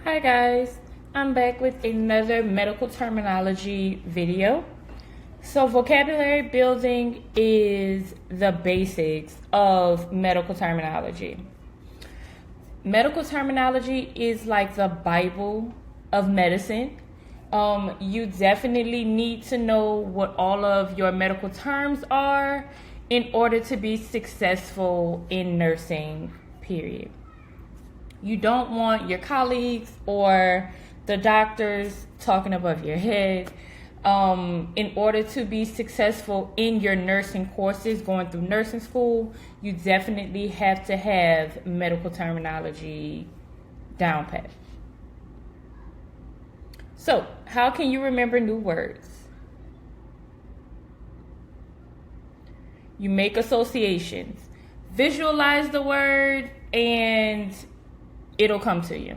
Hi guys, I'm back with another medical terminology video. So vocabulary building is the basics of medical terminology. Medical terminology is like the Bible of medicine. You definitely need to know what all of your medical terms are in order to be successful in nursing, period. You don't want your colleagues or the doctors talking above your head. In order to be successful in your nursing courses, going through nursing school, you definitely have to have medical terminology down pat. So, how can you remember new words? You make associations. Visualize the word and it'll come to you.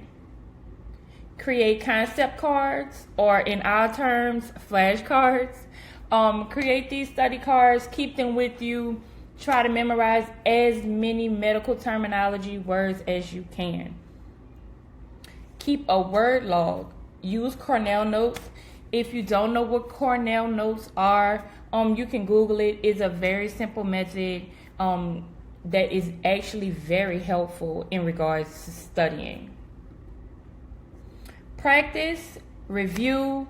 Create concept cards, or in our terms, flashcards. Create these study cards, keep them with you. Try to memorize as many medical terminology words as you can. Keep a word log. Use Cornell notes. If you don't know what Cornell notes are, you can Google it. It's a very simple method that is actually very helpful in regards to studying. Practice, review,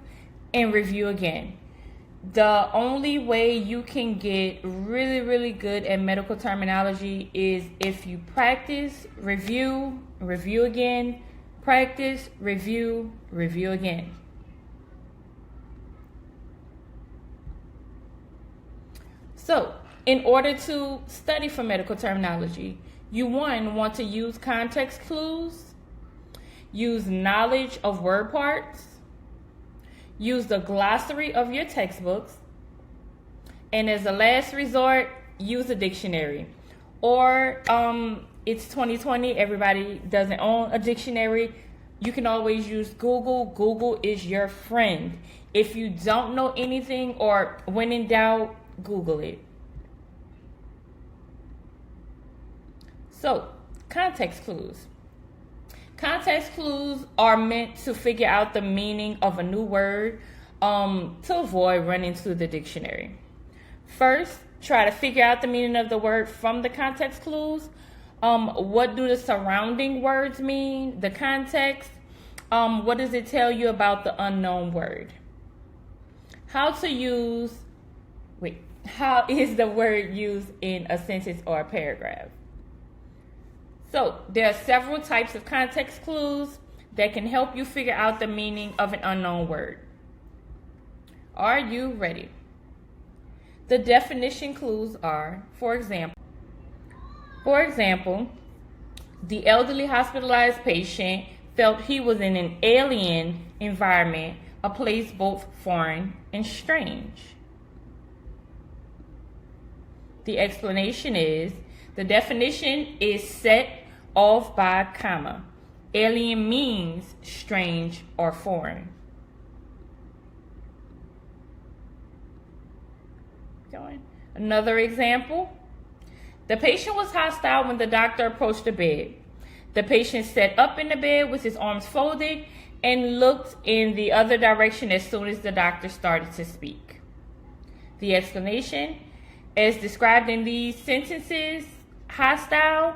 and review again. The only way you can get really, really good at medical terminology is if you practice, review, review again, practice, review, review again. So, in order to study for medical terminology, you want to use context clues, use knowledge of word parts, use the glossary of your textbooks, and as a last resort, use a dictionary. Or it's 2020, everybody doesn't own a dictionary. You can always use Google. Google is your friend. If you don't know anything or when in doubt, Google it. So, context clues. Context clues are meant to figure out the meaning of a new word to avoid running to the dictionary. First, try to figure out the meaning of the word from the context clues. What do the surrounding words mean? The context. What does it tell you about the unknown word? How is the word used in a sentence or a paragraph? So, there are several types of context clues that can help you figure out the meaning of an unknown word. Are you ready? The definition clues are, for example, the elderly hospitalized patient felt he was in an alien environment, a place both foreign and strange. The explanation is, the definition is set off by a comma. Alien means strange or foreign. Another example. The patient was hostile when the doctor approached the bed. The patient sat up in the bed with his arms folded and looked in the other direction as soon as the doctor started to speak. The explanation, as described in these sentences, hostile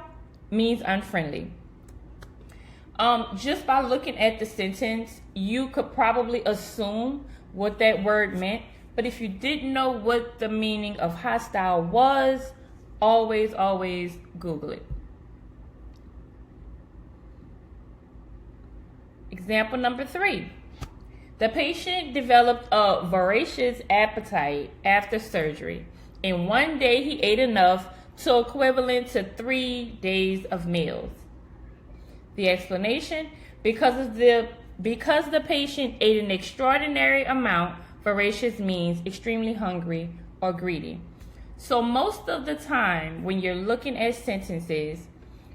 means unfriendly. Just by looking at the sentence, you could probably assume what that word meant. But if you didn't know what the meaning of hostile was, always Google it. Example number 3. The patient developed a voracious appetite after surgery. In one day, he ate enough to equivalent to 3 days of meals. The explanation, because the patient ate an extraordinary amount, voracious means extremely hungry or greedy. So most of the time when you're looking at sentences,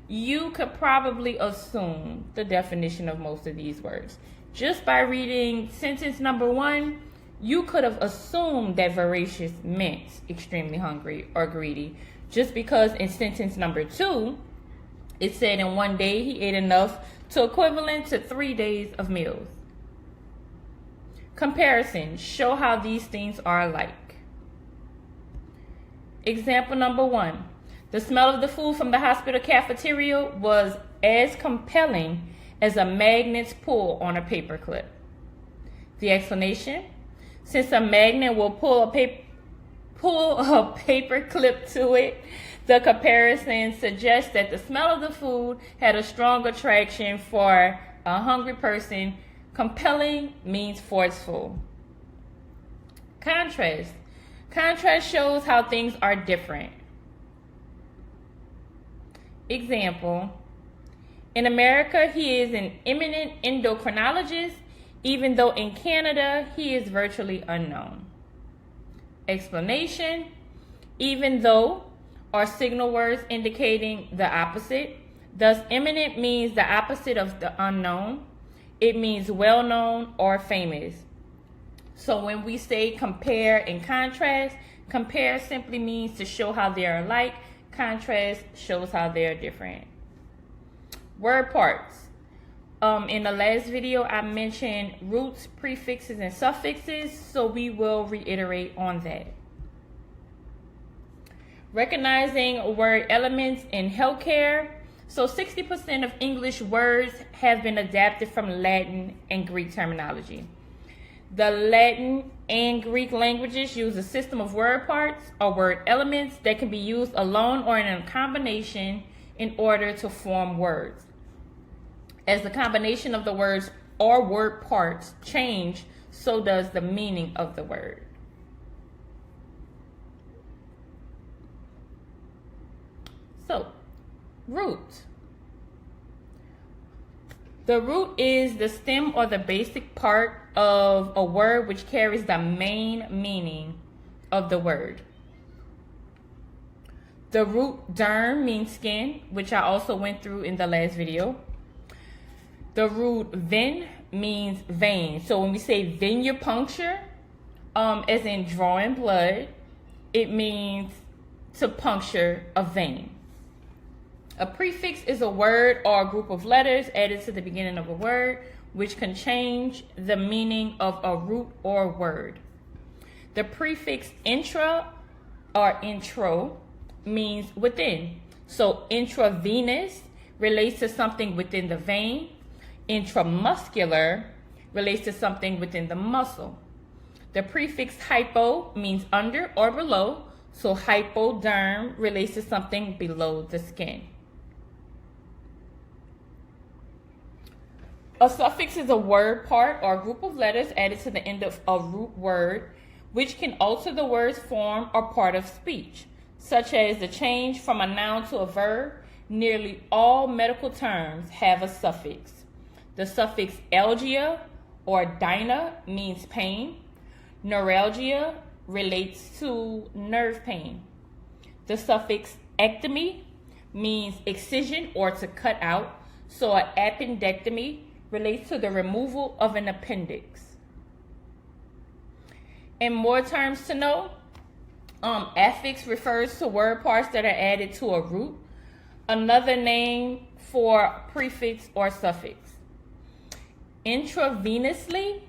you could probably assume the definition of most of these words. Just by reading sentence number 1, you could have assumed that voracious meant extremely hungry or greedy, just because in sentence number 2, it said in one day he ate enough to equivalent to 3 days of meals. Comparison, show how these things are alike. Example number 1. The smell of the food from the hospital cafeteria was as compelling as a magnet's pull on a paper clip. The explanation, since a magnet will pull a paper clip to it, the comparison suggests that the smell of the food had a strong attraction for a hungry person. Compelling means forceful. Contrast. Contrast shows how things are different. Example, in America, he is an eminent endocrinologist, even though in Canada, he is virtually unknown. Explanation, even though are signal words indicating the opposite. Thus, eminent means the opposite of the unknown. It means well-known or famous. So when we say compare and contrast, compare simply means to show how they are alike. Contrast shows how they are different. Word parts. In the last video, I mentioned roots, prefixes, and suffixes, so we will reiterate on that. Recognizing word elements in healthcare. So 60% of English words have been adapted from Latin and Greek terminology. The Latin and Greek languages use a system of word parts or word elements that can be used alone or in a combination in order to form words. As the combination of the words or word parts change, so does the meaning of the word. So, root. The root is the stem or the basic part of a word which carries the main meaning of the word. The root derm means skin, which I also went through in the last video. The root ven means vein. So when we say venipuncture, as in drawing blood, it means to puncture a vein. A prefix is a word or a group of letters added to the beginning of a word, which can change the meaning of a root or word. The prefix intra or intro means within. So intravenous relates to something within the vein. Intramuscular relates to something within the muscle. The prefix hypo means under or below. So hypoderm relates to something below the skin. A suffix is a word part or group of letters added to the end of a root word, which can alter the word's form or part of speech, such as the change from a noun to a verb. Nearly all medical terms have a suffix. The suffix algia or dyna means pain. Neuralgia relates to nerve pain. The suffix ectomy means excision or to cut out. So an appendectomy relates to the removal of an appendix. And more terms to know, affix refers to word parts that are added to a root. Another name for prefix or suffix. Intravenously,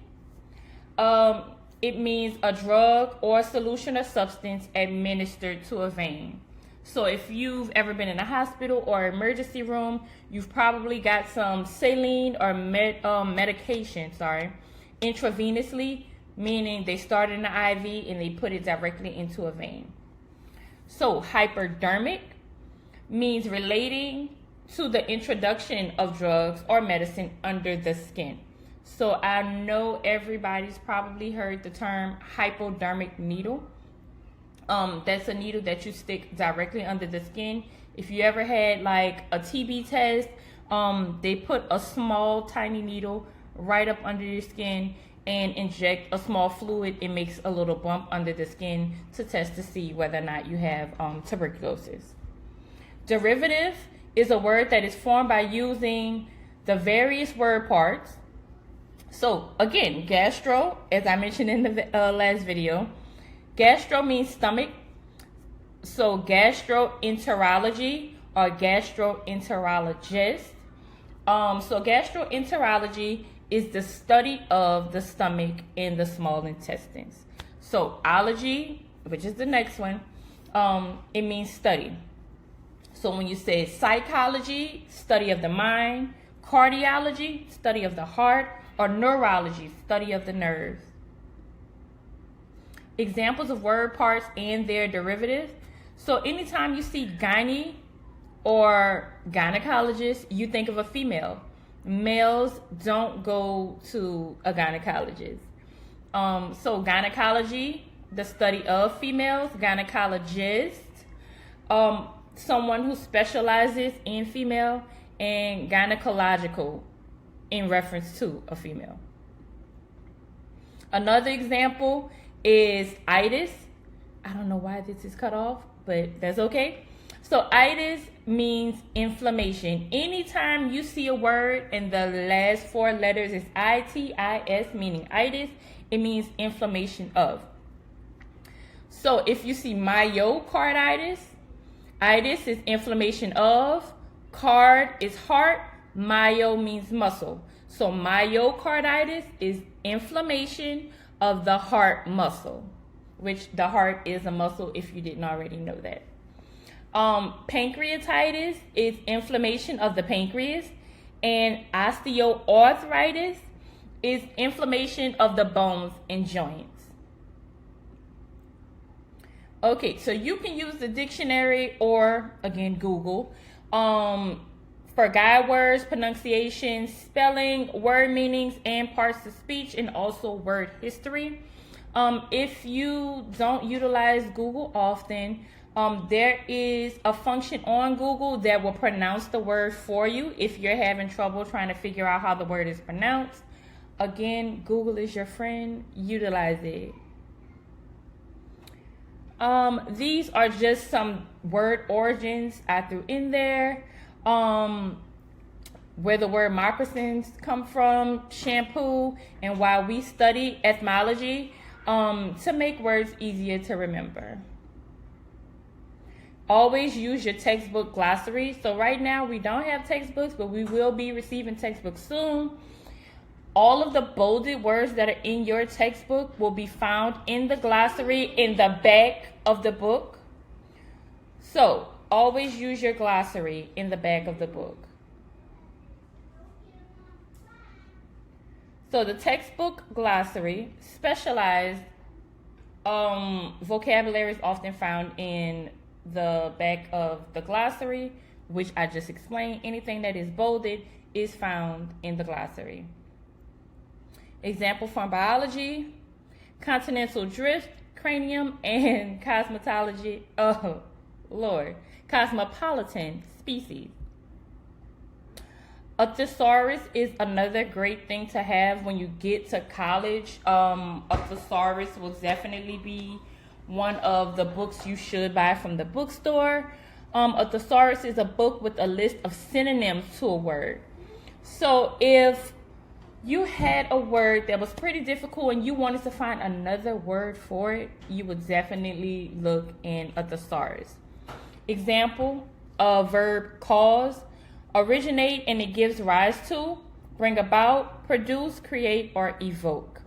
it means a drug or solution or substance administered to a vein. So if you've ever been in a hospital or emergency room, you've probably got some saline or medication, intravenously, meaning they start in the IV and they put it directly into a vein. So hypodermic means relating to the introduction of drugs or medicine under the skin. So I know everybody's probably heard the term hypodermic needle. That's a needle that you stick directly under the skin. If you ever had like a TB test, they put a small tiny needle right up under your skin and inject a small fluid. It makes a little bump under the skin to test to see whether or not you have tuberculosis. Derivative is a word that is formed by using the various word parts. So again, gastro, as I mentioned in the last video, gastro means stomach. So gastroenterology or gastroenterologist. So gastroenterology is the study of the stomach and the small intestines. So ology, which is the next one, it means study. So when you say psychology, study of the mind, cardiology, study of the heart, or neurology, study of the nerves. Examples of word parts and their derivatives. So anytime you see gyne or gynecologist, you think of a female. Males don't go to a gynecologist. So gynecology, the study of females. Gynecologist, someone who specializes in female. And gynecological, in reference to a female. Another example is itis. I don't know why this is cut off, but that's okay. So itis means inflammation. Anytime you see a word and the last four letters is itis, meaning itis, it means inflammation of. So if you see myocarditis, itis is inflammation of, card is heart, myo means muscle. So myocarditis is inflammation of the heart muscle, which the heart is a muscle if you didn't already know that. Pancreatitis is inflammation of the pancreas, and osteoarthritis is inflammation of the bones and joints. Okay, so you can use the dictionary or, again, Google, for guide words, pronunciation, spelling, word meanings, and parts of speech, and also word history. If you don't utilize Google often, there is a function on Google that will pronounce the word for you if you're having trouble trying to figure out how the word is pronounced. Again, Google is your friend. Utilize it. These are just some word origins I threw in there. Where the word moccasins come from, shampoo, and why we study etymology to make words easier to remember. Always use your textbook glossary. So right now we don't have textbooks, but we will be receiving textbooks soon. All of the bolded words that are in your textbook will be found in the glossary in the back of the book. So always use your glossary in the back of the book. So the textbook glossary, specialized vocabulary is often found in the back of the glossary, which I just explained. Anything that is bolded is found in the glossary. Example from biology: continental drift, cranium, and cosmopolitan species. A thesaurus is another great thing to have when you get to college. A thesaurus will definitely be one of the books you should buy from the bookstore. A thesaurus is a book with a list of synonyms to a word. So if you had a word that was pretty difficult and you wanted to find another word for it, you would definitely look in a thesaurus. Example, a verb cause, originate and it gives rise to, bring about, produce, create, or evoke.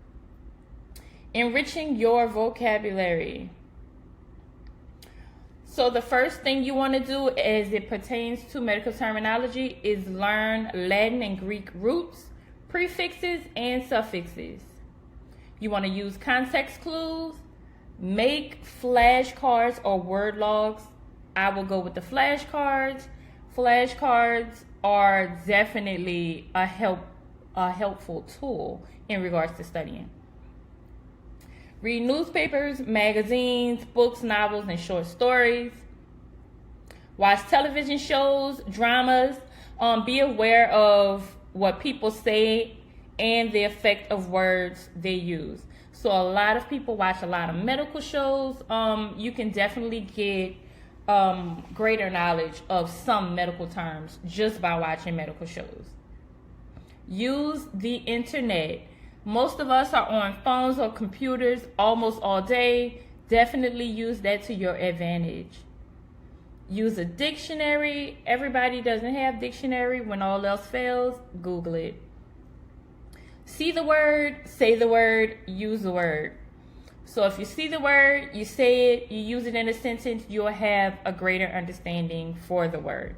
Enriching your vocabulary. So the first thing you want to do as it pertains to medical terminology is learn Latin and Greek roots, prefixes, and suffixes. You want to use context clues, make flashcards or word logs. I will go with the flashcards. Flashcards are definitely a helpful tool in regards to studying. Read newspapers, magazines, books, novels, and short stories. Watch television shows, dramas. Be aware of what people say and the effect of words they use. So a lot of people watch a lot of medical shows. You can definitely get greater knowledge of some medical terms just by watching medical shows. Use the internet. Most of us are on phones or computers almost all day. Definitely use that to your advantage. Use a dictionary. Everybody doesn't have dictionary. When all else fails, Google it. See the word, say the word, use the word. So if you see the word, you say it, you use it in a sentence, you'll have a greater understanding for the word.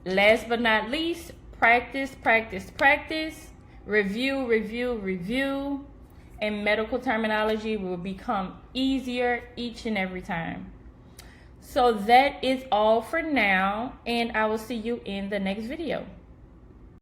Last but not least, practice, practice, practice. Review, review, review. And medical terminology will become easier each and every time. So that is all for now, and I will see you in the next video.